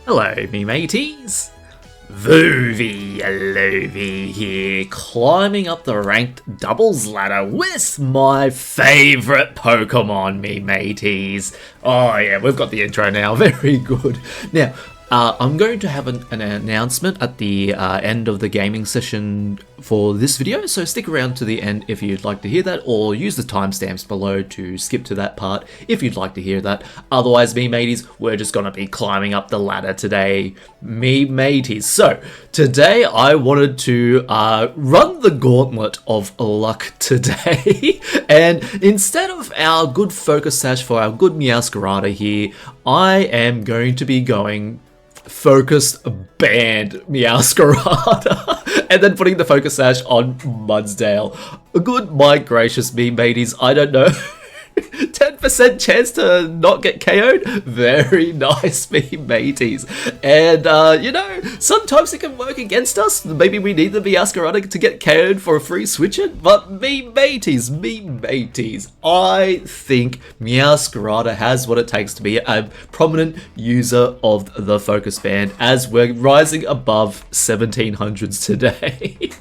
Hello, me mateys! Vuvi Yaloovie here, climbing up the ranked doubles ladder with my favourite Pokemon, me mateys. Oh yeah, we've got the intro now, very good. Now, I'm going to have an announcement at the end of the gaming session for this video, so stick around to the end if you'd like to hear that, or use the timestamps below to skip to that part if you'd like to hear that. Otherwise, me mateys, we're just going to be climbing up the ladder today, me mateys. So, today I wanted to run the gauntlet of luck today, and instead of our good focus sash for our good Meowscarada here, I am going to be going focused banned Meowscarada and then putting the focus sash on Mudsdale. Good my gracious me mateys, I don't know. 10% chance to not get KO'd? Very nice, me mateys. And, you know, sometimes it can work against us. Maybe we need the Meowscarada to get KO'd for a free switch it. But me mateys, I think Meowscarada has what it takes to be a prominent user of the focus band as we're rising above 1700s today.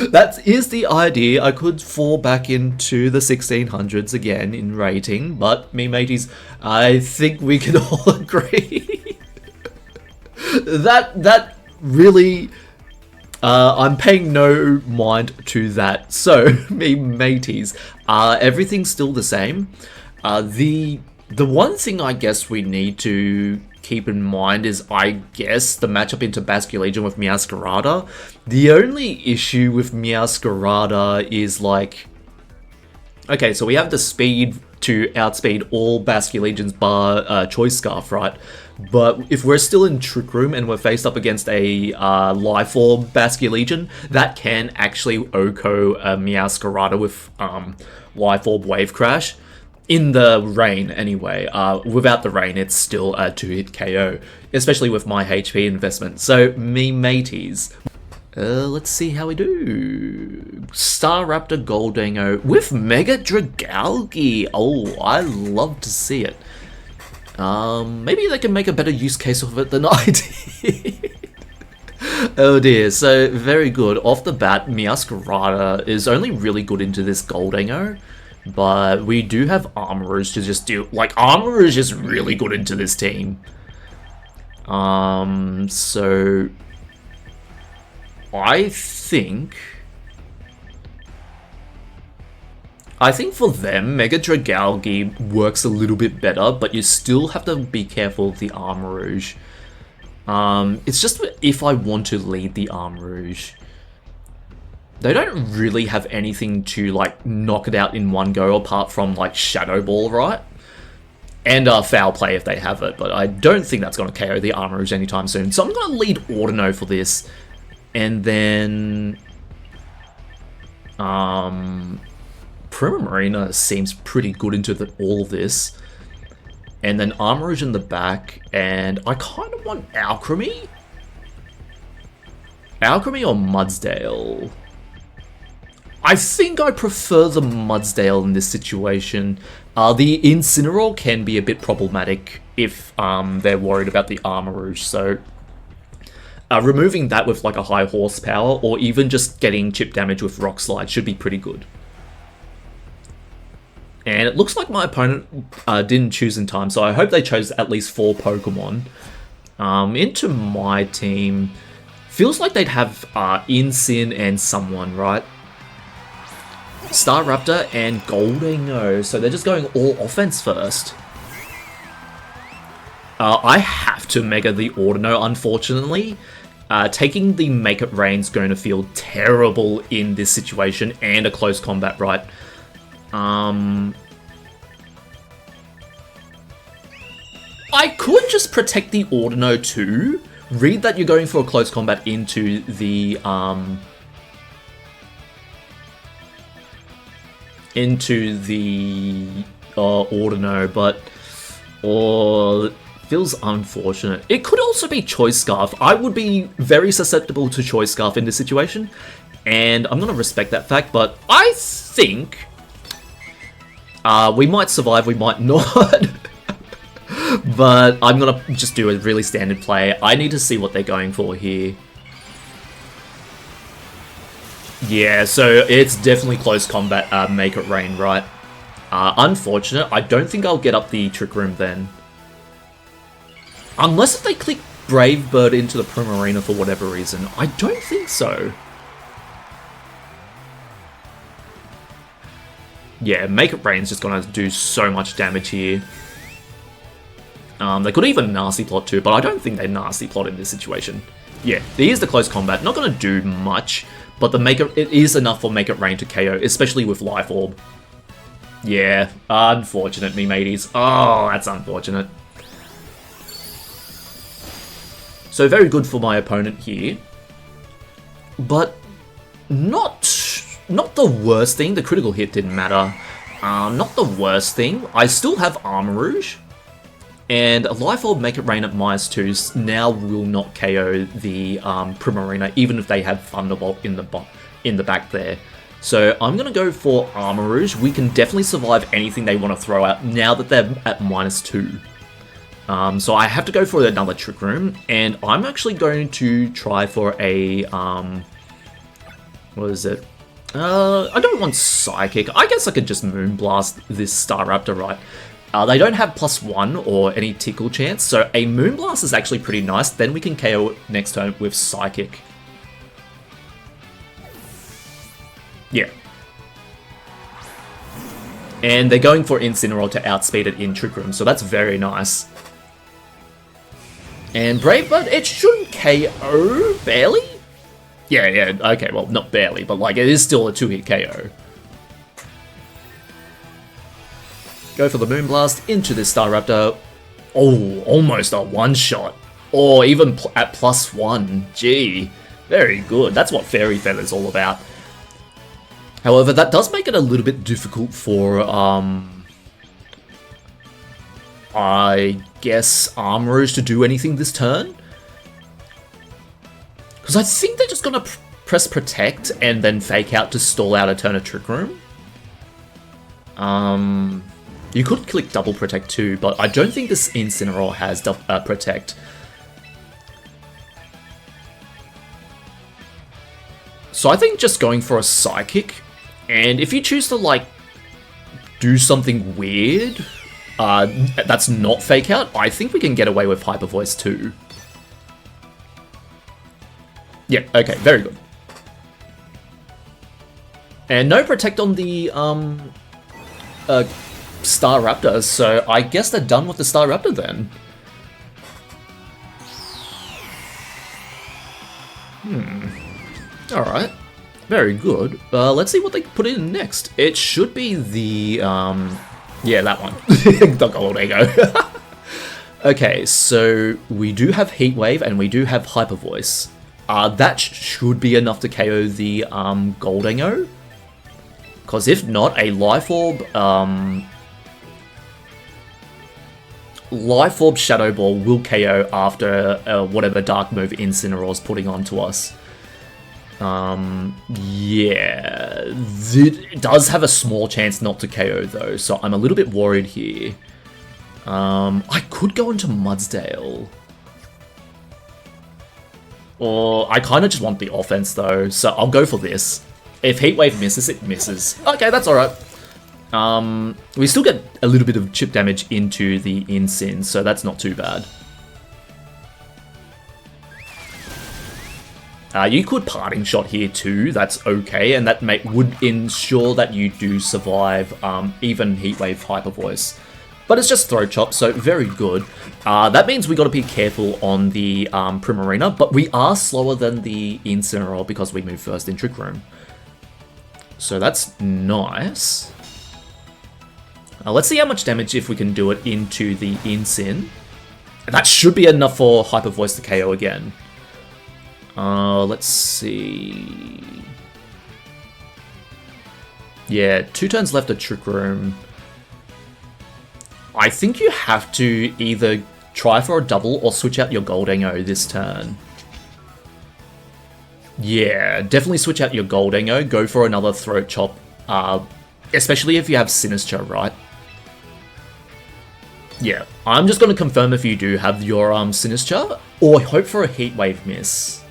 That is the idea. I could fall back into the 1600s again in rating, but me mateys, I think we can all agree that really I'm paying no mind to that. So me mateys, everything's still the same. The one thing I guess we need to keep in mind is, I guess, the matchup into Basculegion with Meowscarada. The only issue with Meowscarada is like, okay, so we have the speed to outspeed all Basculegions bar Choice Scarf, right? But if we're still in Trick Room and we're faced up against a Life Orb Basculegion, that can actually OHKO Meowscarada with Life Orb Wave Crash. In the rain, anyway. Without the rain, it's still a 2-hit KO, especially with my HP investment. So, me mateys, let's see how we do. Staraptor Goldingo with Mega Dragalge. Oh, I love to see it. Maybe they can make a better use case of it than I did. Oh dear, so very good. Off the bat, Meowscarada is only really good into this Goldingo. But we do have Armorers to just do, like, Armor is just really good into this team. So I think for them, Mega Dragalge works a little bit better, but you still have to be careful of the Armourouge. It's just if I want to lead the Armourouge. They don't really have anything to, like, knock it out in one go apart from, like, Shadow Ball, right? And Foul Play if they have it, but I don't think that's going to KO the Armorers anytime soon. So I'm going to lead Audino for this. And then Primarina seems pretty good into all of this. And then Armorage in the back, and I kind of want Alcremie? Alcremie or Mudsdale? I think I prefer the Mudsdale in this situation. The Incineroar can be a bit problematic if they're worried about the Armourouge, so removing that with like a high horsepower, or even just getting chip damage with Rock Slide should be pretty good. And it looks like my opponent didn't choose in time, so I hope they chose at least 4 Pokemon. Into my team, feels like they'd have Incin and someone, right? Staraptor and Goldingo, so they're just going all offense first. I have to Mega the Audino, unfortunately. Taking the Make It Rain's going to feel terrible in this situation, and a close combat, right? I could just protect the Audino too. Read that you're going for a close combat into the Audino, but feels unfortunate. It could also be Choice Scarf. I would be very susceptible to Choice Scarf in this situation, and I'm going to respect that fact, but I think we might survive, we might not. But I'm gonna just do a really standard play. I need to see what they're going for here. Yeah, so it's definitely close combat, make it rain, right? Unfortunate. I don't think I'll get up the Trick Room then. Unless if they click Brave Bird into the Primarina for whatever reason. I don't think so. Yeah, Make It Rain's just gonna do so much damage here. They could even Nasty Plot too, but I don't think they Nasty Plot in this situation. Yeah, here's the close combat. Not gonna do much, but it is enough for Make It Rain to KO, especially with Life Orb. Yeah, unfortunate, me mateys. Oh, that's unfortunate. So very good for my opponent here, but not the worst thing. The critical hit didn't matter. Not the worst thing. I still have Armor Rouge, and a Life Orb Make It Rain at -2 now will not KO the Primarina, even if they have Thunderbolt in the back there. So I'm gonna go for Armor Rouge. We can definitely survive anything they want to throw out now that they're at -2. So I have to go for another Trick Room, and I'm actually going to try for a, what is it? I don't want Psychic. I guess I could just Moonblast this Staraptor, right? They don't have +1 or any Tickle chance, so a Moonblast is actually pretty nice. Then we can KO it next turn with Psychic. Yeah. And they're going for Incineroar to outspeed it in Trick Room, so that's very nice. And Brave Bird, it shouldn't KO, barely? Yeah, okay, well, not barely, but like, it is still a 2-hit KO. Go for the Moonblast into this Staraptor. Oh, almost a one-shot. Or even at +1. Gee, very good. That's what Fairy Feather's all about. However, that does make it a little bit difficult for, I guess, Armor Rouge to do anything this turn. Because I think they're just going to press Protect and then Fake Out to stall out a turn of Trick Room. You could click Double Protect too, but I don't think this Incineroar has Protect. So I think just going for a Psychic, and if you choose to, like, do something weird, that's not Fake Out, I think we can get away with Hyper Voice too. Yeah, okay, very good. And no Protect on the Staraptor, so I guess they're done with the Staraptor then. Alright, very good. Let's see what they put in next. It should be the, yeah, that one. The Goldego. Okay, so we do have Heat Wave and we do have Hyper Voice. That should be enough to KO the Goldego. Because if not, a Life Orb, Life Orb Shadow Ball will KO after whatever Dark move Incineroar's putting onto us. Yeah, it does have a small chance not to KO though, so I'm a little bit worried here. I could go into Mudsdale. Or I kind of just want the offense though, so I'll go for this. If Heat Wave misses, it misses. Okay, that's alright. We still get a little bit of chip damage into the Incin, so that's not too bad. You could Parting Shot here too, that's okay, and that would ensure that you do survive even Heat Wave Hyper Voice. But it's just Throat Chop, so very good. That means we got to be careful on the Primarina, but we are slower than the Incineroar because we move first in Trick Room. So that's nice. Let's see how much damage if we can do it into the Incin. That should be enough for Hyper Voice to KO again. Let's see. Yeah, 2 turns left of Trick Room. I think you have to either try for a double or switch out your Goldego this turn. Yeah, definitely switch out your Goldego, go for another Throat Chop, especially if you have Sinister, right? Yeah, I'm just going to confirm if you do have your Sinister, or hope for a Heat Wave miss.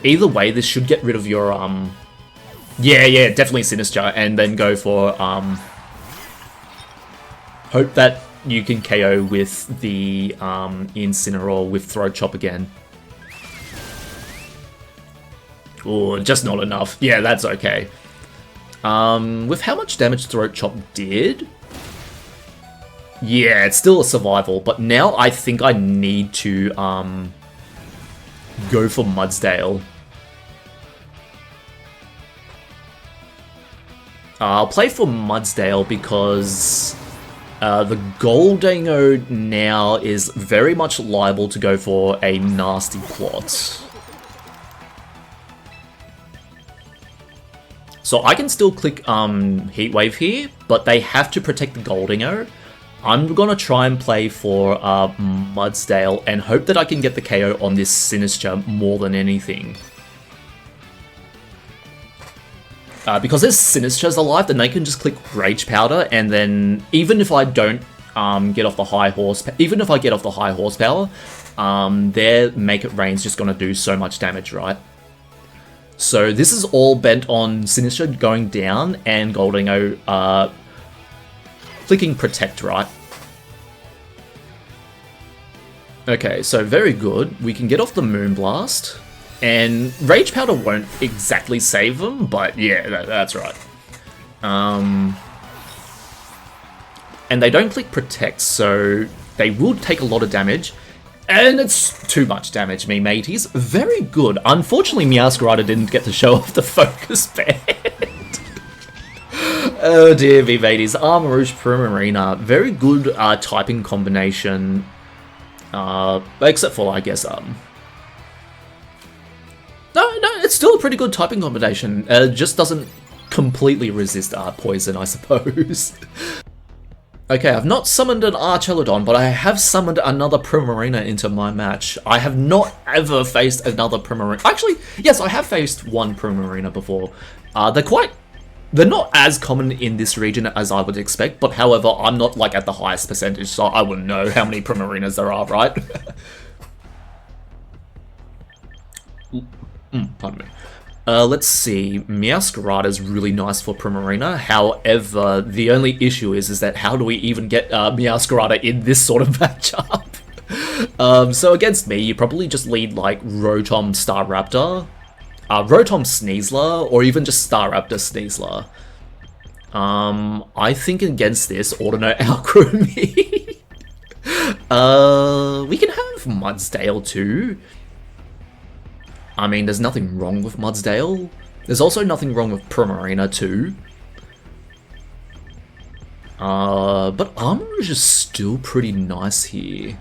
Either way, this should get rid of your, yeah, definitely Sinister, and then go for, hope that you can KO with the, Incineroar with Throat Chop again. Oh, just not enough. Yeah, that's okay. With how much damage Throat Chop did... Yeah, it's still a survival, but now I think I need to, go for Mudsdale. I'll play for Mudsdale because the Goldingo now is very much liable to go for a nasty plot. So I can still click Heat Wave here, but they have to protect the Goldingo. I'm gonna try and play for Mudsdale and hope that I can get the KO on this Sinister more than anything. Because this Sinister's alive, then they can just click Rage Powder, and then even if I don't get off the high horsepower, their Make It Rain's just gonna do so much damage, right? So this is all bent on Sinister going down and Goldingo clicking Protect, right? Okay, so very good. We can get off the Moonblast. And Rage Powder won't exactly save them, but yeah, that's right. And they don't click Protect, so they will take a lot of damage. And it's too much damage, me mateys. Very good. Unfortunately, Meowscarada didn't get to show off the Focus Band. Oh dear, me mateys. Armarouge Primarina. Very good typing combination. Except for, I guess, No, it's still a pretty good typing combination. It just doesn't completely resist Poison, I suppose. Okay, I've not summoned an Archelodon, but I have summoned another Primarina into my match. I have not ever faced another Primarina. Actually, yes, I have faced one Primarina before. They're not as common in this region as I would expect, but however, I'm not like at the highest percentage, so I wouldn't know how many Primarinas there are, right? Pardon me. Let's see. Meowscarada is really nice for Primarina. However, the only issue is that how do we even get Meowscarada in this sort of matchup? So against me, you probably just lead like Rotom Staraptor, Rotom Sneasler, or even just Staraptor Sneasler. I think against this, Audino Alcremie. We can have Mudsdale too. I mean, there's nothing wrong with Mudsdale. There's also nothing wrong with Primarina too. But Armarouge is still pretty nice here.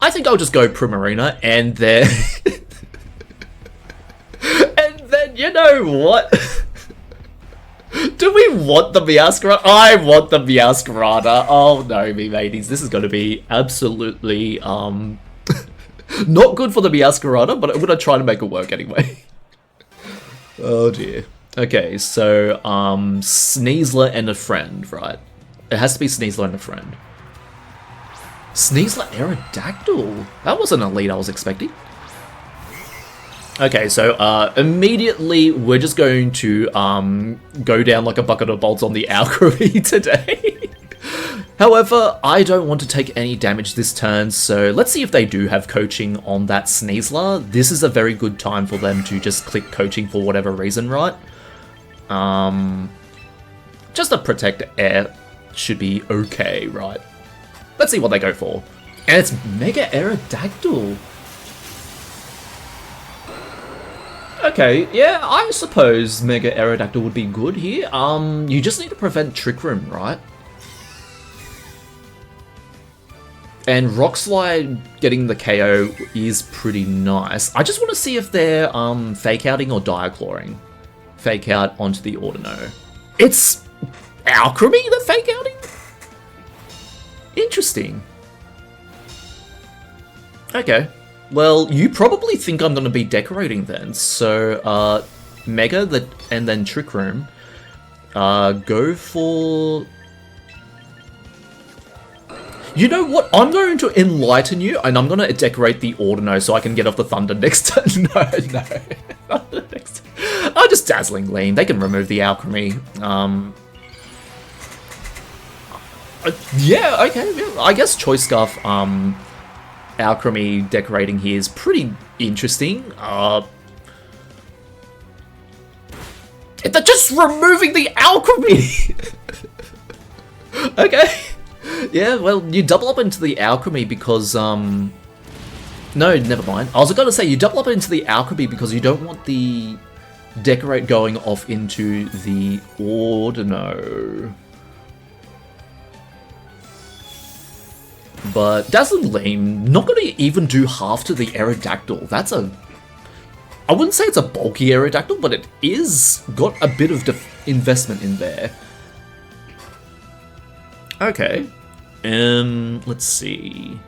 I think I'll just go Primarina and then... and then, you know what? Do we want the Meowscarada? I want the Meowscarada. Oh no, me mateys. This is going to be absolutely, not good for the Meowscarada, but I'm going to try to make it work anyway. Oh dear. Okay, so, Sneasler and a friend, right? It has to be Sneasler and a friend. Sneasler Aerodactyl? That wasn't a lead I was expecting. Okay, so, immediately we're just going to, go down like a bucket of bolts on the Alcremie today. However, I don't want to take any damage this turn, so let's see if they do have coaching on that Sneasler. This is a very good time for them to just click coaching for whatever reason, right? Just a Protect Air should be okay, right? Let's see what they go for. And it's Mega Aerodactyl. Okay, yeah, I suppose Mega Aerodactyl would be good here. You just need to prevent Trick Room, right? And Rock Slide getting the KO is pretty nice. I just want to see if they're Fake Outing or Diaclawing. Fake Out onto the Audino. It's Alcremie the Fake Outing? Interesting. Okay. Well, you probably think I'm going to be decorating then. So, Mega and then Trick Room. Go for... You know what? I'm going to enlighten you, and I'm going to decorate the Audino so I can get off the Thunder next turn. No. Next turn. Oh, just Dazzling Gleam. They can remove the Alcremie. Yeah, okay. Yeah. I guess Choice Scarf, Alcremie decorating here is pretty interesting. They're just removing the Alcremie! Okay. Yeah, well, you double up into the Alcremie because, no, never mind. I was going to say, you double up into the Alcremie because you don't want the Decorate going off into the Audino. But Dazzling Gleam, not going to even do half to the Aerodactyl. That's a... I wouldn't say it's a bulky Aerodactyl, but it is got a bit of investment in there. Okay. Let's see.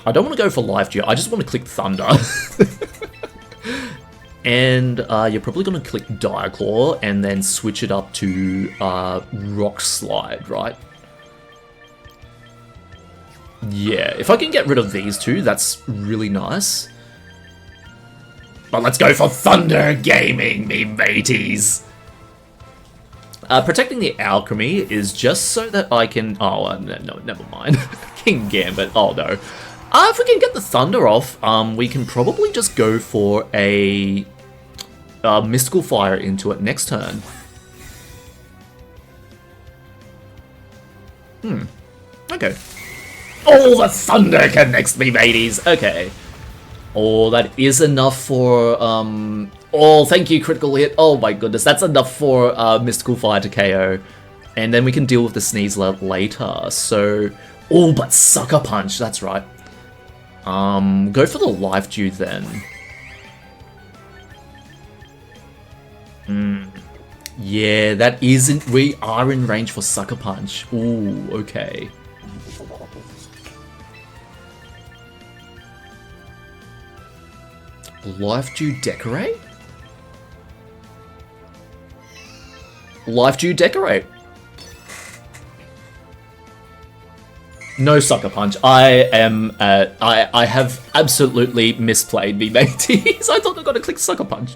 I don't want to go for Life Gear. I just want to click Thunder. And you're probably going to click Dire Claw and then switch it up to Rock Slide, right? Yeah, if I can get rid of these two, that's really nice. But let's go for Thunder Gaming, me mateys! Protecting the Alcremie is just so that I can... Oh, no, never mind. King Gambit, oh no. If we can get the Thunder off, we can probably just go for a Mystical Fire into it next turn. Okay. Oh, the Thunder connects me, mateys! Okay. Oh, that is enough for, Oh, thank you, Critical Hit. Oh my goodness, that's enough for Mystical Fire to KO. And then we can deal with the Sneeze later, so... Oh, but Sucker Punch, that's right. Go for the Life Dew then. Yeah, that isn't... We are in range for Sucker Punch. Ooh, okay. Life Dew Decorate? Life Dew Decorate. No Sucker Punch. I am, I have absolutely misplayed me, mateys. I thought I got to click Sucker Punch.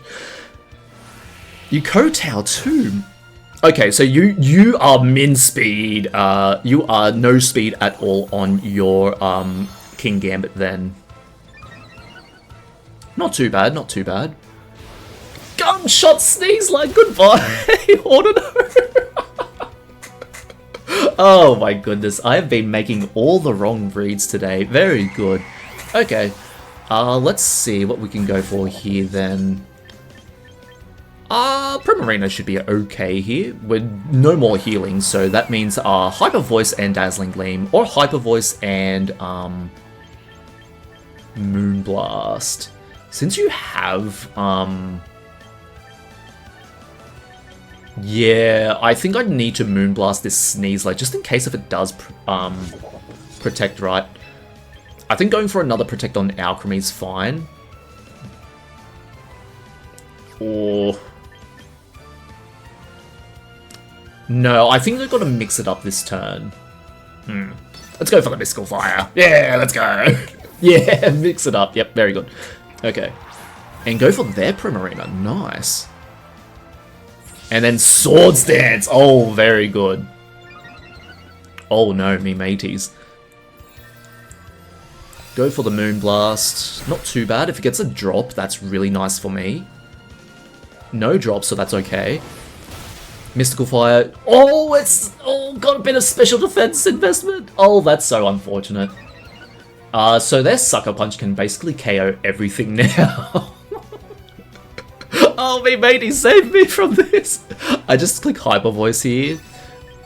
You Kowtow too. Okay, so you are min speed. You are no speed at all on your King Gambit then. Not too bad, not too bad. Gunshot Sneeze like goodbye, Audino. Oh my goodness, I have been making all the wrong reads today. Very good. Okay, let's see what we can go for here then. Primarina should be okay here. With no more healing, so that means Hyper Voice and Dazzling Gleam, or Hyper Voice and Moonblast. Since you have, yeah, I think I'd need to Moonblast this Sneeze, like, just in case if it does, Protect, right? I think going for another Protect on Alcremie is fine. Or... No, I think they've got to mix it up this turn. Let's go for the Mystical Fire. Yeah, let's go. Yeah, mix it up. Yep, very good. Okay. And go for their Primarina. Nice. And then Swords Dance. Oh, very good. Oh no, me mateys. Go for the Moonblast. Not too bad. If it gets a drop, that's really nice for me. No drop, so that's okay. Mystical Fire. Oh, it's got a bit of special defense investment. Oh, that's so unfortunate. So their Sucker Punch can basically KO everything now. Oh, me matey, save me from this. I just click Hyper Voice here.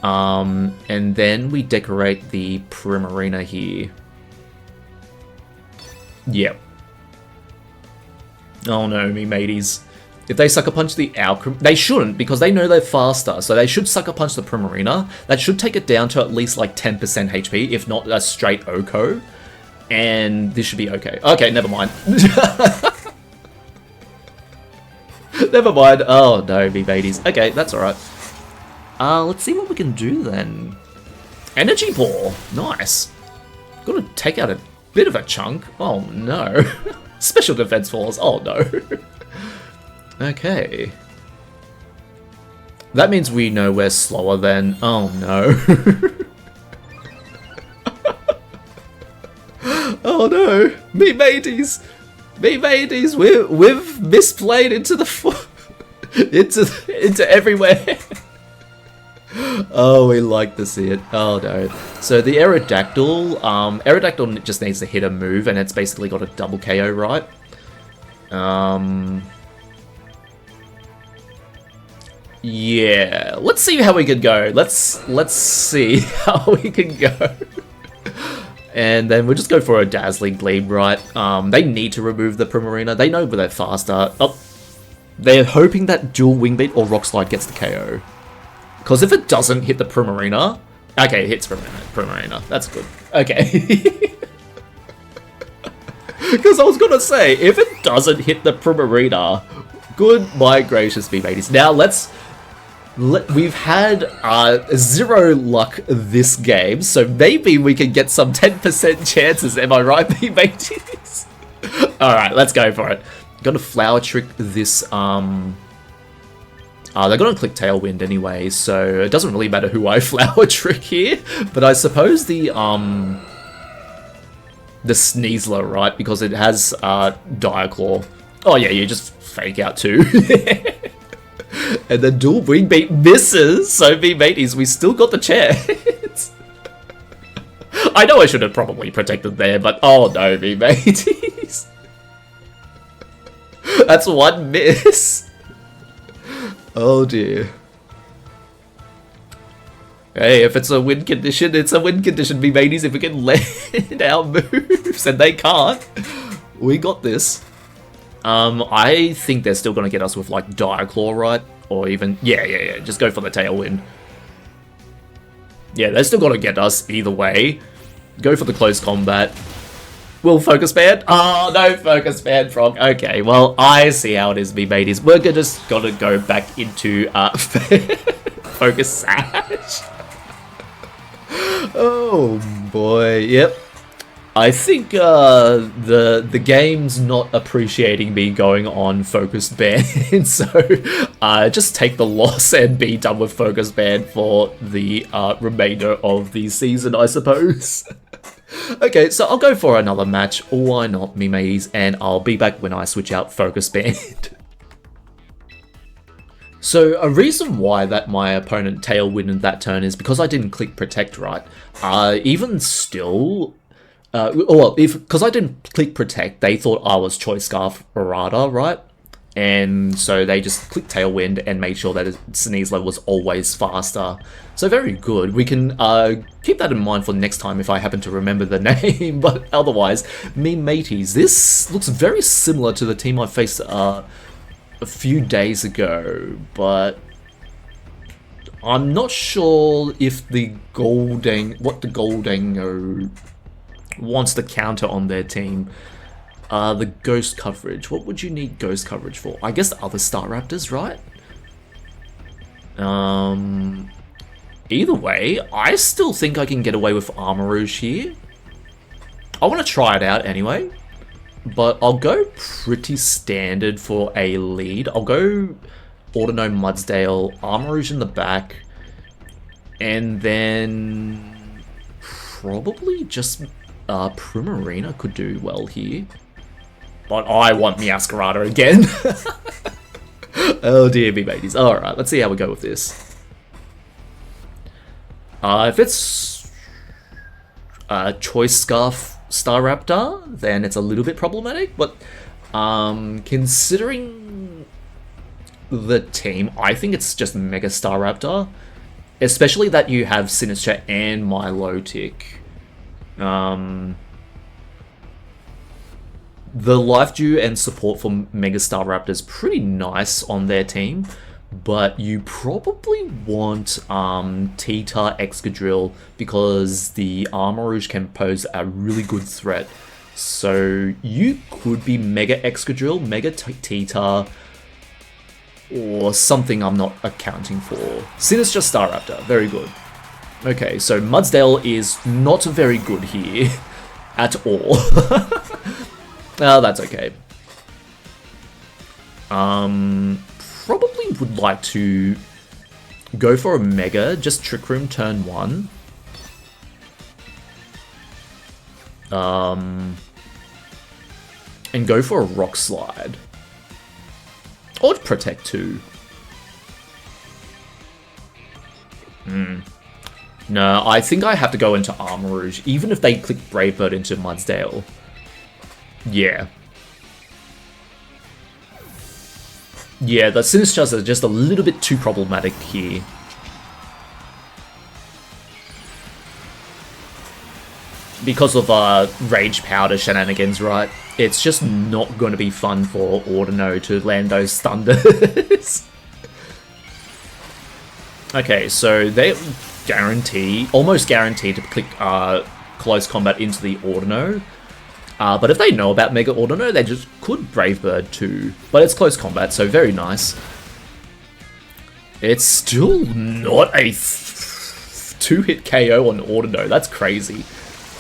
And then we decorate the Primarina here. Yep. Oh no, me mateys. If they Sucker Punch the Alcremie... They shouldn't, because they know they're faster, so they should Sucker Punch the Primarina. That should take it down to at least like 10% HP, if not a straight Oko. And this should be okay. Okay, never mind. Never mind. Oh no, me mateys. Okay, that's alright. Let's see what we can do then. Energy ball. Nice. Gotta take out a bit of a chunk. Oh no. Special defense falls. Oh no. Okay. That means we know we're slower than... Oh no. Oh no. Me mateys. Me mateys. We've misplayed into the... into everywhere. Oh, we like to see it. Oh no. So the Aerodactyl, Aerodactyl just needs to hit a move and it's basically got a double KO, right? Yeah, let's see how we can go. Let's see how we can go. And then we'll just go for a Dazzling Gleam, right? They need to remove the Primarina. They know they're faster. Oh, they're hoping that Dual Wing Beat or Rock Slide gets the KO. Because if it doesn't hit the Primarina... Okay, it hits Primarina. That's good. Okay. Because I was going to say, if it doesn't hit the Primarina... Good, my gracious me mateys. Now we've had 0 luck this game, so maybe we can get some 10% chances, am I right, me mateys? Alright, let's go for it. Gotta Flower Trick this, they're gonna click Tailwind anyway, so it doesn't really matter who I Flower Trick here, but I suppose the Sneasler, right, because it has, Dire Claw. Oh yeah, you just fake out too. And then Dual Wing Beat misses, so me mateys, we still got the chance. I know I should have probably protected there, but oh no, me mateys. That's one miss. Oh dear. Hey, if it's a win condition, it's a win condition, me mateys. If we can land our moves, and they can't, we got this. I think they're still going to get us with, like, Dire Claw, right? Or even... Yeah, just go for the Tailwind. Yeah, they're still going to get us either way. Go for the Close Combat. Will Focus Band? Oh, no Focus Band, Frog. Okay, well, I see how it is, me mateys. We're just going to go back into Focus Sash. Oh, boy. Yep. I think the game's not appreciating me going on Focus Band, so just take the loss and be done with Focus Band for the remainder of the season, I suppose. Okay, so I'll go for another match. Why not, me mateys? And I'll be back when I switch out Focus Band. So a reason why that my opponent Tailwinded that turn is because I didn't click Protect right. Even still... because I didn't click Protect, they thought I was Choice Scarf Arada, right? And so they just clicked Tailwind and made sure that Sneasler was always faster. So very good. We can keep that in mind for next time if I happen to remember the name. But otherwise, me mateys, this looks very similar to the team I faced a few days ago. But I'm not sure if the Goldango wants to counter on their team. The Ghost coverage. What would you need Ghost coverage for? I guess the other Staraptors, right? Either way, I still think I can get away with Armarouge here. I want to try it out anyway. But I'll go pretty standard for a lead. I'll go Audino, Mudsdale, Armarouge in the back. And then... probably just... Primarina could do well here. But I want Meowscarada again. Oh dear me mateys. Alright, let's see how we go with this. If it's Choice Scarf Staraptor, then it's a little bit problematic, but considering the team, I think it's just Mega Staraptor. Especially that you have Sinister and Milotic. The Life Dew and support for Mega Staraptor is pretty nice on their team, but you probably want Tita Excadrill because the Armarouge can pose a really good threat. So you could be Mega Excadrill, Mega Tita, or something I'm not accounting for. Sinister Staraptor, very good. Okay, so Mudsdale is not very good here at all. Oh, that's okay. Probably would like to go for a Mega, just Trick Room turn 1. And go for a Rock Slide. Or Protect 2. No, I think I have to go into Armarouge, even if they click Brave Bird into Mudsdale. Yeah. Yeah, the Sinistras are just a little bit too problematic here. Because of Rage Powder shenanigans, right? It's just not going to be fun for Audino to land those Thunders. Okay, so they're almost guaranteed to click Close Combat into the Audino. But if they know about Mega Audino, they just could Brave Bird too. But it's Close Combat, so very nice. It's still not a 2-hit KO on Audino. That's crazy.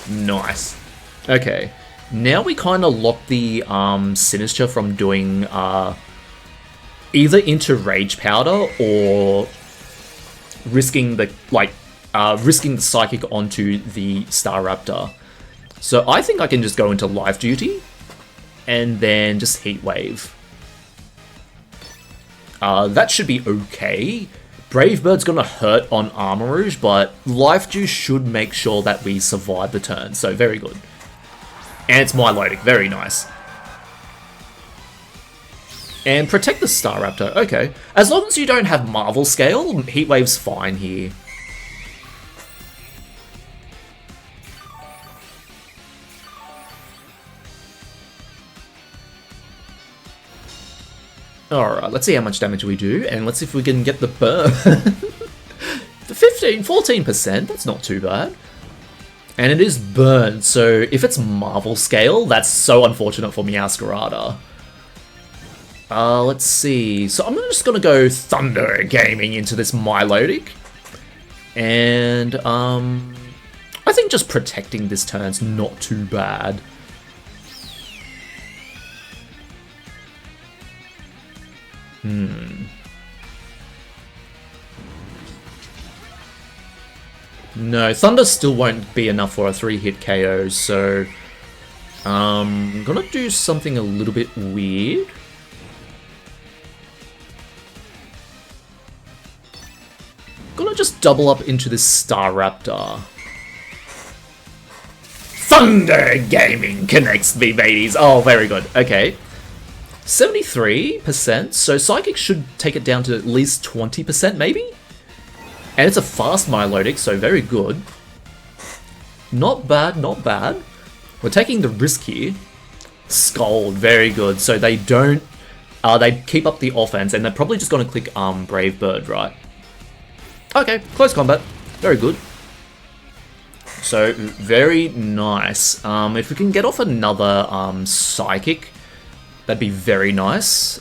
Nice. Okay. Now we kind of lock the Sinister from doing either into Rage Powder or risking the Psychic onto the Staraptor. So I think I can just go into Life Duty and then just Heat Wave. That should be okay. Brave Bird's gonna hurt on Armarouge, but Life Juice should make sure that we survive the turn, so very good. And it's Milotic, very nice. And protect the Staraptor, okay. As long as you don't have Marvel Scale, Heat Wave's fine here. Alright, let's see how much damage we do, and let's see if we can get the burn. 14%, that's not too bad. And it is burn, so if it's Marvel Scale, that's so unfortunate for Meowscarada. Let's see. So I'm just gonna go Thunder Gaming into this Milotic. And, I think just protecting this turn's not too bad. No, Thunder still won't be enough for a 3-hit KO, so I'm gonna do something a little bit weird. Gonna just double up into this Staraptor. Thunder Gaming connects me, mateys. Oh, very good. Okay. 73%, so Psychic should take it down to at least 20%, maybe? And it's a fast Milotic, so very good. Not bad, not bad. We're taking the risk here. Scold, very good. So they don't... they keep up the offense, and they're probably just going to click Brave Bird, right? Okay, Close Combat. Very good. So, very nice. If we can get off another Psychic, that'd be very nice.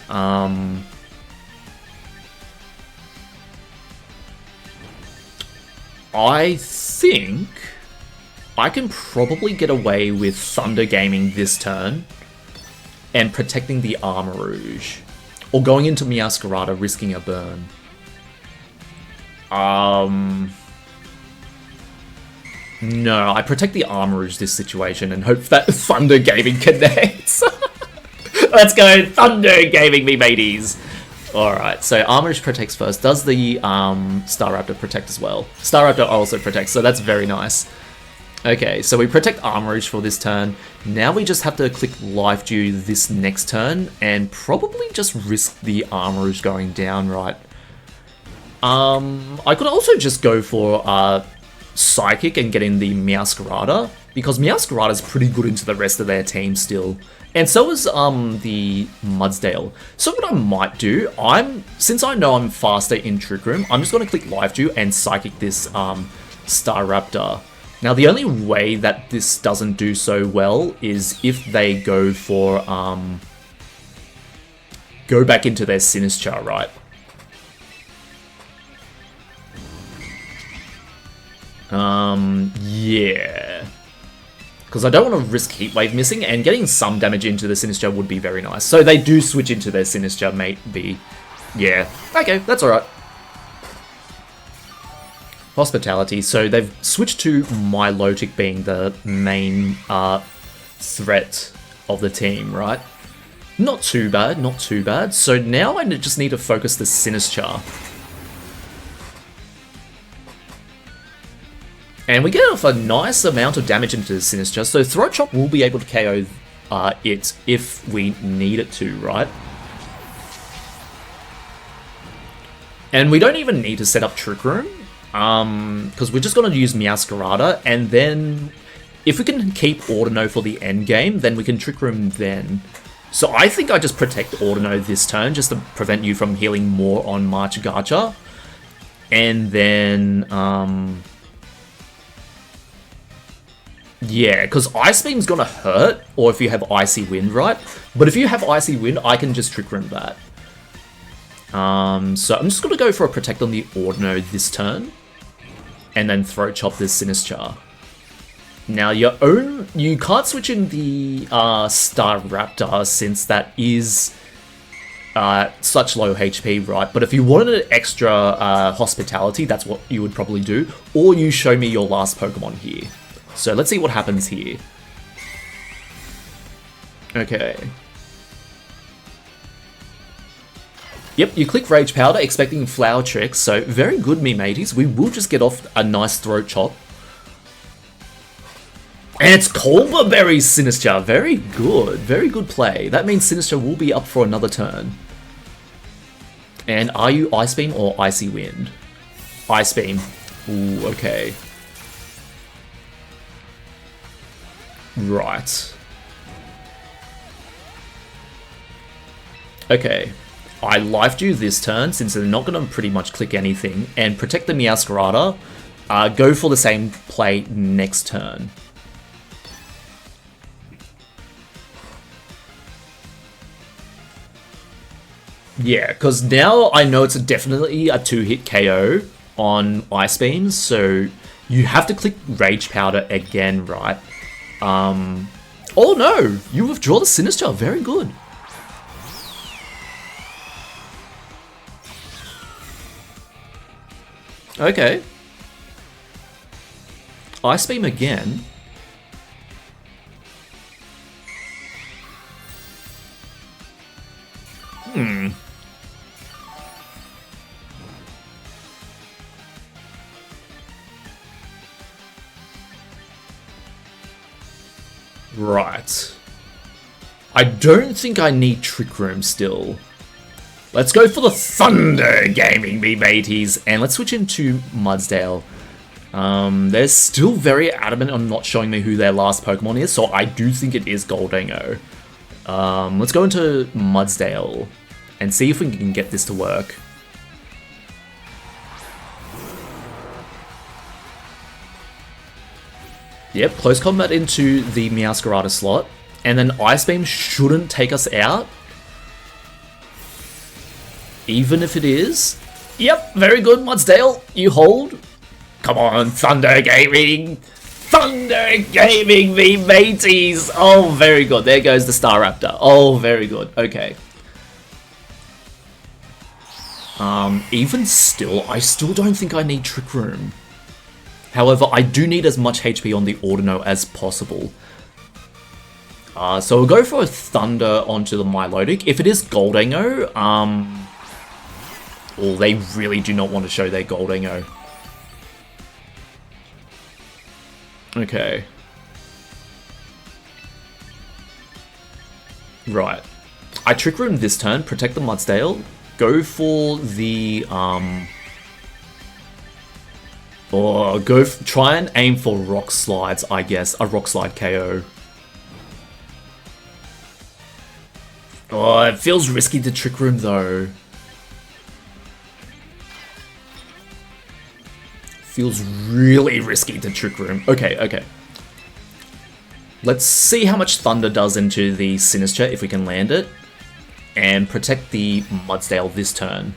I think I can probably get away with Thunder Gaming this turn and protecting the Armarouge. Or going into Meowscarada, risking a burn. No, I protect the Armarouge this situation and hope that Thunder Gaming connects. Let's go, Thunder Gaming me, mateys! Alright, so Armarouge protects first. Does the Staraptor protect as well? Staraptor also protects, so that's very nice. Okay, so we protect Armarouge for this turn. Now we just have to click Life Dew this next turn, and probably just risk the Armarouge going down, right? I could also just go for Psychic and get in the Meowscarada, because Meowscarada is pretty good into the rest of their team still. And so is the Mudsdale. So what I might do, since I know I'm faster in Trick Room, I'm just going to click Life Dew and Psychic this Staraptor. Now the only way that this doesn't do so well is if they go for go back into their Sinister, right? Yeah. Because I don't want to risk Heat Wave missing, and getting some damage into the Sinister would be very nice. So they do switch into their Sinister, maybe. Yeah. Okay, that's alright. Hospitality. So they've switched to Milotic being the main threat of the team, right? Not too bad, not too bad. So now I just need to focus the Sinister. And we get off a nice amount of damage into the Sinister, so Throat Chop will be able to KO it if we need it to, right? And we don't even need to set up Trick Room, because we're just going to use Meowscarada, and then if we can keep Audino for the end game, then we can Trick Room then. So I think I just protect Audino this turn, just to prevent you from healing more on March Gacha. And then, yeah, because Ice Beam's gonna hurt, or if you have Icy Wind, right? But if you have Icy Wind, I can just Trick Room that. So I'm just gonna go for a Protect on the Audino this turn, and then Throat Chop this Sinister. Now you can't switch in the Staraptor since that is such low HP, right? But if you wanted an extra Hospitality, that's what you would probably do, or you show me your last Pokemon here. So let's see what happens here. Okay. Yep, you click Rage Powder, expecting Flower Trick, so very good, me mateys. We will just get off a nice Throat Chop. And it's Colbur Berry Sinister, very good play. That means Sinister will be up for another turn. And are you Ice Beam or Icy Wind? Ice Beam. Ooh, okay. Right. Okay. I lifed you this turn, since they're not going to pretty much click anything, and protect the Meowscarada. Go for the same play next turn. Yeah, because now I know it's definitely a 2-hit KO on Ice Beams, so you have to click Rage Powder again, right? Oh no! You withdraw the Sinister, very good. Okay. Ice Beam again. Right. I don't think I need Trick Room still. Let's go for the Thunder Gaming, me mateys, and let's switch into Mudsdale. They're still very adamant on not showing me who their last Pokemon is, so I do think it is Gholdengo. Let's go into Mudsdale and see if we can get this to work. Yep, close combat into the Meowscarada slot, and then Ice Beam shouldn't take us out. Even if it is. Yep, very good, Mudsdale. You hold. Come on, Thunder Gaming. Thunder Gaming, me mateys. Oh, very good. There goes the Staraptor. Oh, very good. Okay. Even still, I still don't think I need Trick Room. However, I do need as much HP on the Audino as possible. So we'll go for a Thunder onto the Milotic. If it is Gholdengo, well, they really do not want to show their Gholdengo. Okay. Right. I Trick Room this turn, protect the Mudsdale, go for the, or try and aim for Rock Slides, I guess. A Rock Slide KO. Oh, it feels risky to Trick Room though. Feels really risky to Trick Room. Okay, okay. Let's see how much Thunder does into the Sinister if we can land it. and protect the Mudsdale this turn.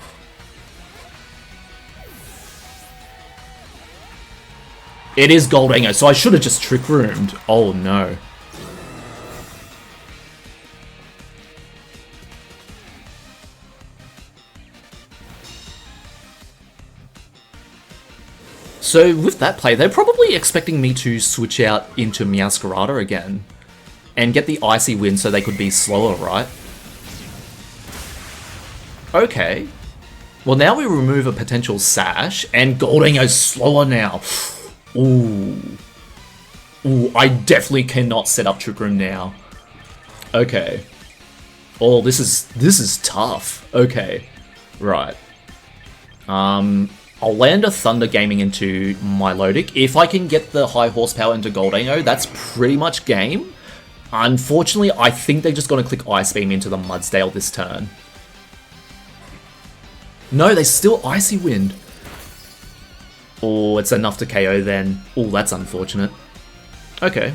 It is Gholdengo, so I should have just Trick Roomed. Oh no. So with that play, they're probably expecting me to switch out into Meowscarada again and get the Icy Wind so they could be slower, right? Okay. Well, now we remove a potential Sash, and Gholdengo's slower now. Ooh. Ooh, I definitely cannot set up Trick Room now. Okay. Oh, this is tough. Okay. Right. I'll land a Thunder Gaming into Milotic. If I can get the high horsepower into Gholdengo, that's pretty much game. Unfortunately, I think they're just going to click Ice Beam into the Mudsdale this turn. No, they still Icy Wind. Oh, it's enough to KO then. Oh, that's unfortunate. Okay.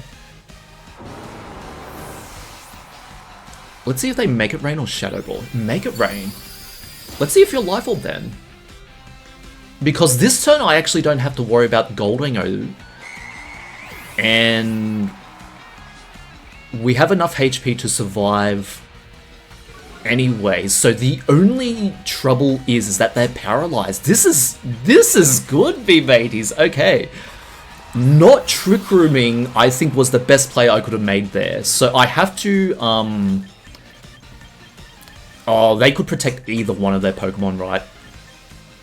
Let's see if they Make It Rain or Shadow Ball. Make It Rain. Let's see if you're Life Orb then. Because this turn I actually don't have to worry about Gholdengo. And we have enough HP to survive anyway. So the only trouble is that they're paralyzed. This is good, B-mateys. Okay. Not Trick Rooming, I think, was the best play I could have made there. So I have to, oh, they could protect either one of their Pokemon, right?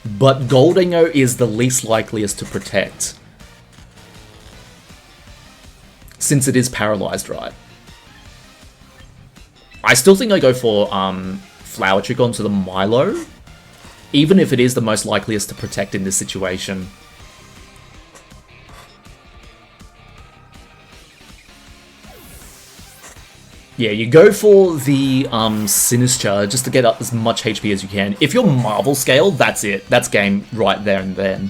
But Gholdengo is the least likeliest to protect. Since it is paralyzed, right? I still think I go for Flower Trick onto the Milo. Even if it is the most likeliest to protect in this situation. Yeah, you go for the Sinistcha just to get up as much HP as you can. If you're Marvel Scale, that's it. That's game right there and then.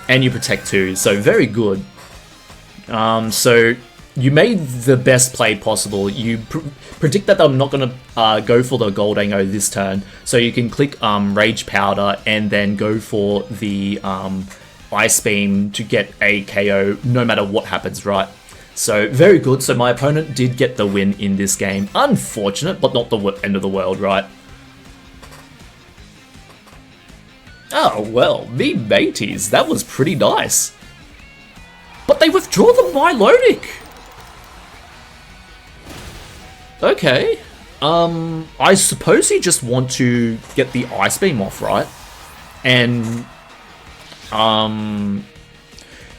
And you protect too, so very good. So you made the best play possible. You predict that I'm not going to go for the Gholdengo this turn, so you can click Rage Powder and then go for the Ice Beam to get a KO no matter what happens, right? So, very good. So my opponent did get the win in this game. Unfortunate, but not the end of the world, right? Oh, well, me mateys, that was pretty nice. But they withdraw the Milotic! Okay. I suppose you just want to get the Ice Beam off, right? And,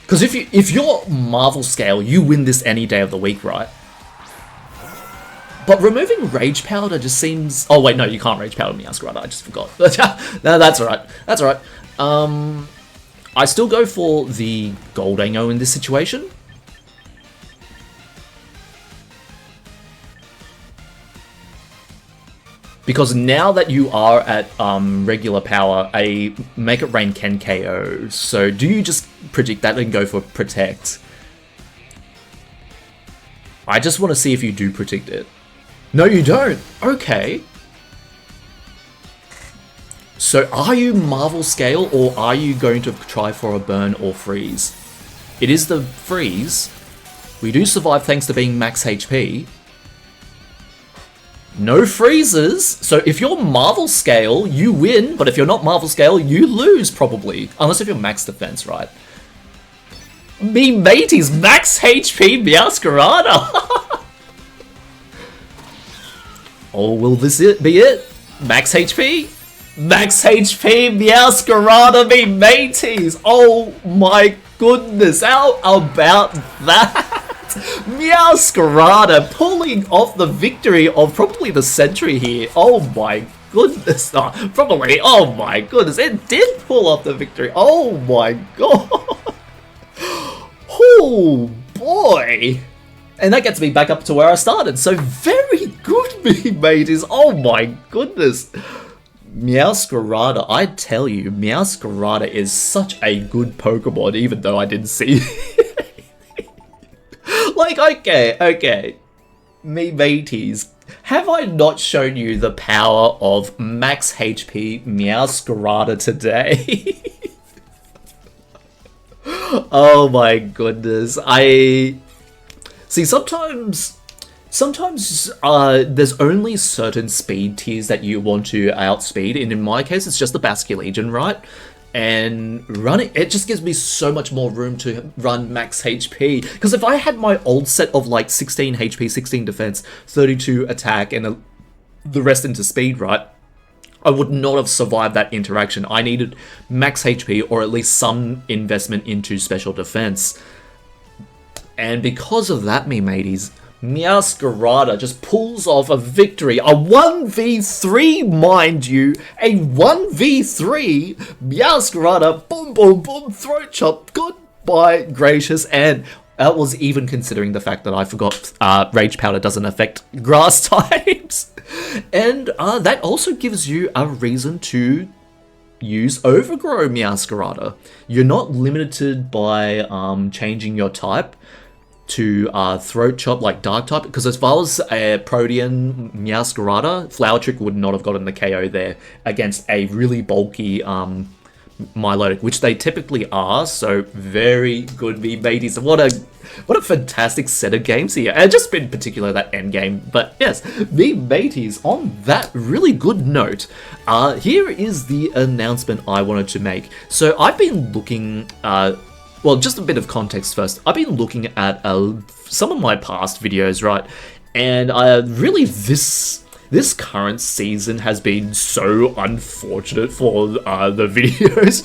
because if you're Marvel Scale, you win this any day of the week, right? But removing Rage Powder just seems... Oh, wait, no, you can't Rage Powder Meowscarada. I just forgot. No, that's alright. That's alright. I still go for the Gholdengo in this situation. Because now that you are at regular power, a Make It Rain can KO. So do you just predict that and go for Protect? I just want to see if you do predict it. No, you don't. Okay. So are you Marvel Scale or are you going to try for a Burn or Freeze? It is the Freeze. We do survive thanks to being max HP. No freezes, so if you're Marvel Scale, you win, but if you're not Marvel Scale, you lose, probably. Unless if you're max defense, right? Me mateys, max HP Meowscarada! Oh, will this be it? Max HP? Max HP Meowscarada, me mateys! Oh my goodness, how about that? Meowscarada pulling off the victory of probably the century here. Oh my goodness. Probably. Oh my goodness. It did pull off the victory. Oh my god. Oh boy. And that gets me back up to where I started. So very good, me mateys. Oh my goodness. Meowscarada, I tell you, Meowscarada is such a good Pokemon, even though I didn't see it. Like, okay. Me mateys. have I not shown you the power of max HP Meowscarada today? Oh my goodness. I see sometimes there's only certain speed tiers that you want to outspeed, and in my case it's just the Basque Legion, right? And running it just gives me so much more room to run max HP, because if I had my old set of like 16 HP, 16 defense, 32 attack, and the rest into speed, right, I would not have survived that interaction. I needed max HP or at least some investment into special defense. And because of that, me mateys, Meowscarada just pulls off a victory. A 1v3, mind you. A 1v3. Meowscarada, boom, boom, boom, throat chop. Goodbye, gracious. And that was even considering the fact that I forgot Rage Powder doesn't affect grass types. And that also gives you a reason to use Overgrow, Meowscarada. You're not limited by changing your type to Throat Chop like Dark type, because as far as a Protean Meowscarada, Flower Trick would not have gotten the KO there against a really bulky Milotic, which they typically are. So very good, me mateys. What a fantastic set of games here, and just in particular that end game. But yes, me mateys, on that really good note, here is the announcement I wanted to make. So I've been looking well, just a bit of context first. I've been looking at some of my past videos, right? And really this current season has been so unfortunate for the videos,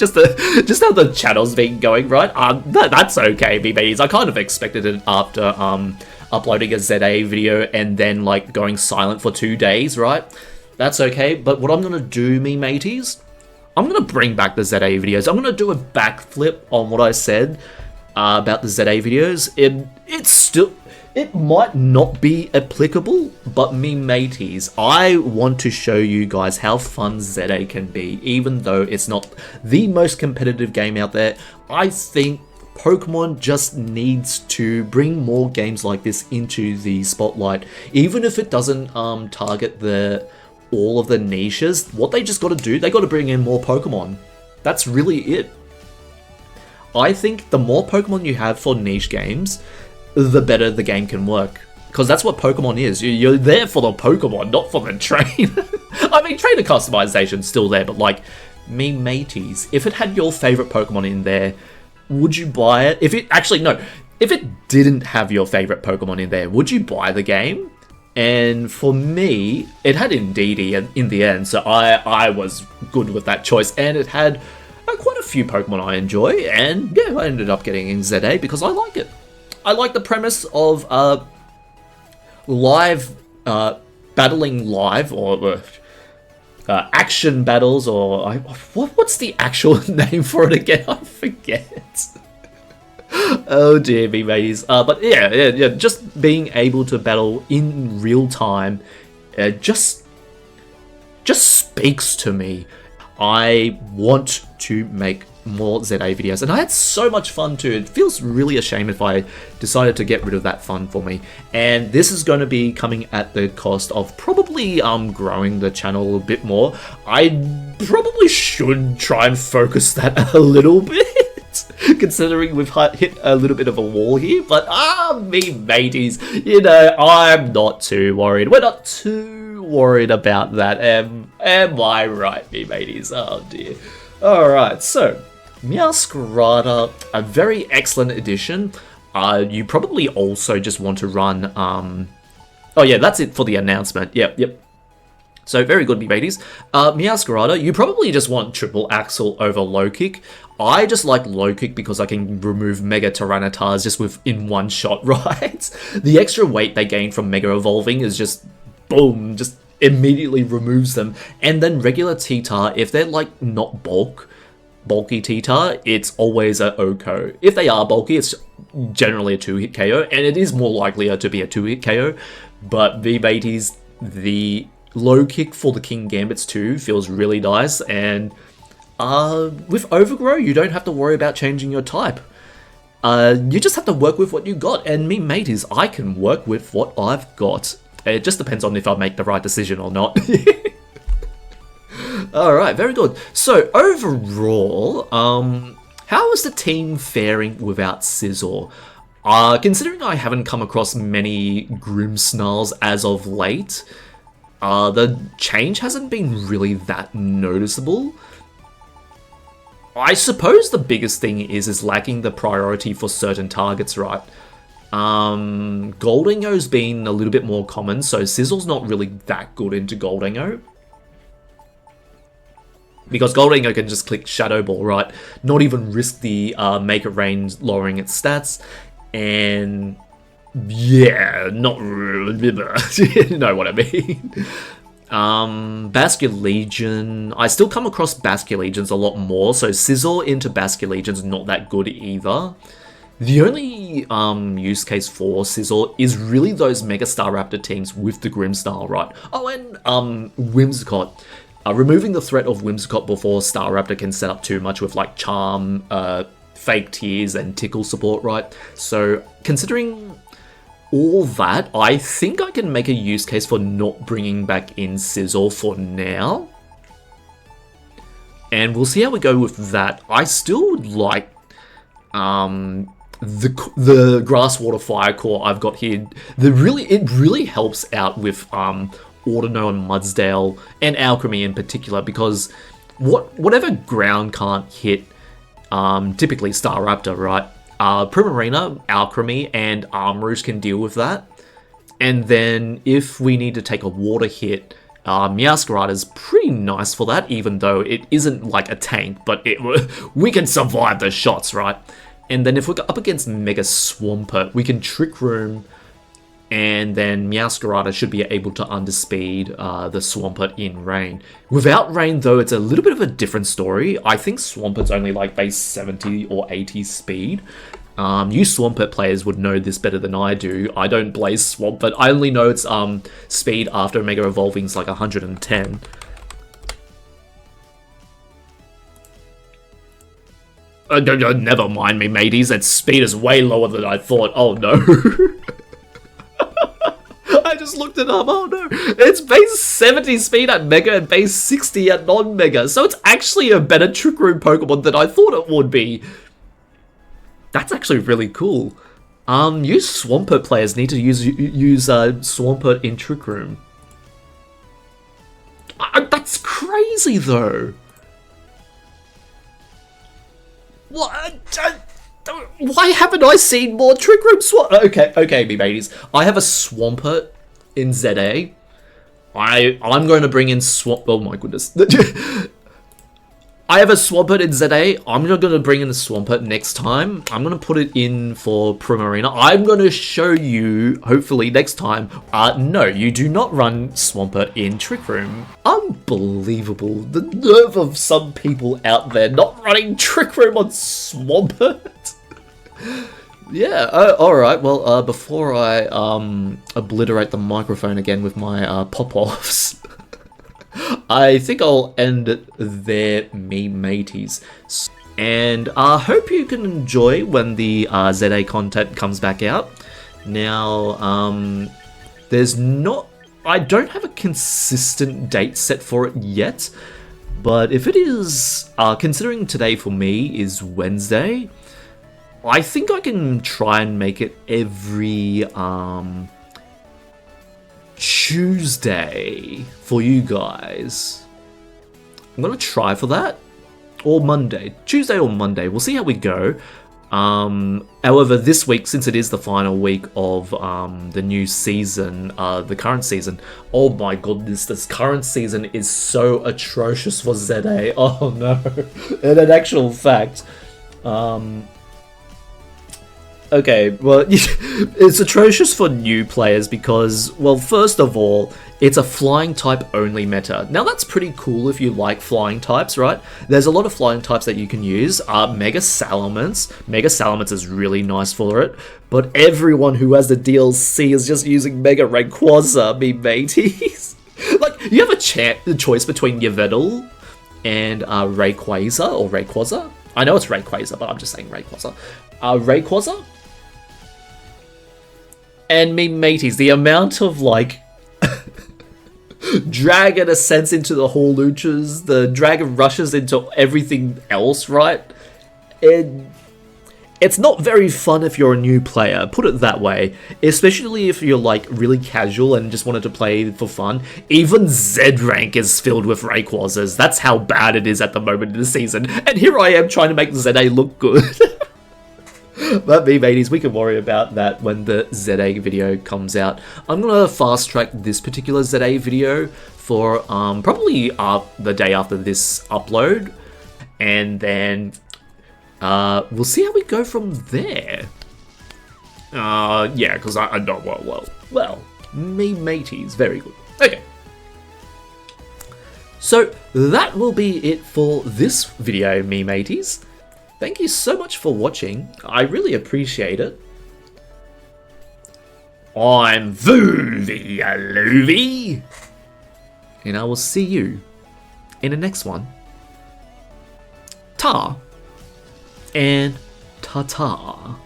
just how the channel's been going, right? That's okay, me mateys. I kind of expected it after uploading a ZA video and then like going silent for 2 days, right? That's okay. But what I'm gonna do, me mateys, I'm going to bring back the ZA videos. I'm going to do a backflip on what I said about the ZA videos. It might not be applicable, but me mateys, I want to show you guys how fun ZA can be, even though it's not the most competitive game out there. I think Pokemon just needs to bring more games like this into the spotlight, even if it doesn't target all of the niches. What they just got to do, they got to bring in more Pokemon. That's really it. I think the more Pokemon you have for niche games, the better the game can work. Because that's what Pokemon is. You're there for the Pokemon, not for the train. I mean, trainer customization's still there, but like, me mateys, if it had your favorite Pokemon in there, would you buy it? If it didn't have your favorite Pokemon in there, would you buy the game? And for me, it had Indeedee in the end, so I was good with that choice. And it had quite a few Pokemon I enjoy, and yeah, I ended up getting in ZA because I like it. I like the premise of live battling live, or action battles, or what's the actual name for it again? I forget. Oh dear me mateys. But yeah, just being able to battle in real time just speaks to me. I want to make more ZA videos, and I had so much fun too. It feels really a shame if I decided to get rid of that fun for me. And this is going to be coming at the cost of probably growing the channel a bit more. I probably should try and focus that a little bit, considering we've hit a little bit of a wall here. But me mateys, you know, I'm not too worried. We're not too worried about that. Am I right, me mateys? Oh dear. Alright, so Meowscarada, a very excellent addition. You probably also just want to run oh yeah, that's it for the announcement. Yep. So very good, me mateys. Meowscarada, you probably just want triple axle over low kick. I just like low kick because I can remove Mega Tyrannitars just in one shot, right? The extra weight they gain from Mega Evolving is just boom, just immediately removes them. And then regular T-Tar, if they're like not bulky T-Tar, it's always a OHKO. If they are bulky, it's generally a 2-hit KO, and it is more likely to be a 2-hit KO. But the mateys, the low kick for the King Gambits too feels really nice, and with Overgrow, you don't have to worry about changing your type. You just have to work with what you got, and me mateys, I can work with what I've got. It just depends on if I make the right decision or not. Alright, very good. So, overall, how is the team faring without Scizor? Considering I haven't come across many Grimmsnarls as of late, the change hasn't been really that noticeable. I suppose the biggest thing is lacking the priority for certain targets, right? Goldingo's been a little bit more common, so Scizor's not really that good into Goldingo. Because Goldingo can just click Shadow Ball, right? Not even risk the Make It Rain lowering its stats. And yeah, not really, you know what I mean. Basculegion, I still come across Basculegions a lot more, so Scizor into Basculegion's not that good either. The only use case for Scizor is really those Mega Staraptor teams with the Grimmsnarl, right? Oh, and Whimsicott. Removing the threat of Whimsicott before Staraptor can set up too much with like Charm, Fake Tears, and Tickle support, right? So, considering all that, I think I can make a use case for not bringing back in Scizor for now. And we'll see how we go with that. I still like the Grass Water Fire Core I've got here. It really helps out with Audino and Mudsdale, and Alcremie in particular, because whatever ground can't hit, typically Staraptor, right? Primarina, Alcremie, and Armrouge can deal with that. And then if we need to take a water hit, Meowscarada is pretty nice for that, even though it isn't like a tank, but we can survive those shots, right? And then if we're up against Mega Swampert, we can Trick Room, and then Meowscarada should be able to underspeed the Swampert in Rain. Without Rain, though, it's a little bit of a different story. I think Swampert's only like base 70 or 80 speed. You Swampert players would know this better than I do. I don't blaze Swampert. I only know its speed after Mega Evolving is like 110. Never mind me, mateys. That speed is way lower than I thought. Oh no. I just looked it up. Oh no. It's base 70 speed at Mega and base 60 at non-Mega. So it's actually a better Trick Room Pokemon than I thought it would be. That's actually really cool. You Swampert players need to use Swampert in Trick Room. That's crazy though. What? Why haven't I seen more Trick Room Okay, me mateys. I have a Swampert in ZA. I'm going to bring in Oh my goodness. I have a Swampert in ZA. I'm not going to bring in a Swampert next time. I'm going to put it in for Primarina. I'm going to show you, hopefully next time. No, you do not run Swampert in Trick Room. Unbelievable. The nerve of some people out there not running Trick Room on Swampert. Yeah, alright. Well, before I obliterate the microphone again with my pop-offs, I think I'll end it there, me mateys. And I hope you can enjoy when the ZA content comes back out. Now, I don't have a consistent date set for it yet, but if it is, considering today for me is Wednesday, I think I can try and make it every Tuesday for you guys. I'm gonna try for that. Or Monday. Tuesday or Monday. We'll see how we go. However, this week, since it is the final week of the new season, the current season, oh my goodness, this current season is so atrocious for ZA. Oh no. In an actual fact. Okay, well, it's atrocious for new players because, well, first of all, it's a flying type only meta. Now that's pretty cool if you like flying types, right? There's a lot of flying types that you can use. Mega Salamence. Mega Salamence is really nice for it, but everyone who has the DLC is just using Mega Rayquaza, me mateys. Like, you have a choice between Yveltal and Rayquaza, or Rayquaza. I know it's Rayquaza, but I'm just saying Rayquaza. Rayquaza? And me mateys, the amount of, like, Dragon ascends into the Hawluchas, the dragon rushes into everything else, right? It's not very fun if you're a new player, put it that way. Especially if you're like really casual and just wanted to play for fun. Even Z rank is filled with Rayquazas. That's how bad it is at the moment in the season. And here I am trying to make ZA look good. But me mateys, we can worry about that when the ZA video comes out. I'm gonna fast track this particular ZA video for probably the day after this upload. And then we'll see how we go from there. Yeah, because I know, well, me mateys, very good. Okay. So that will be it for this video, me mateys. Thank you so much for watching. I really appreciate it. I'm Vuvi Yaloovie, and I will see you in the next one. Ta and ta-ta.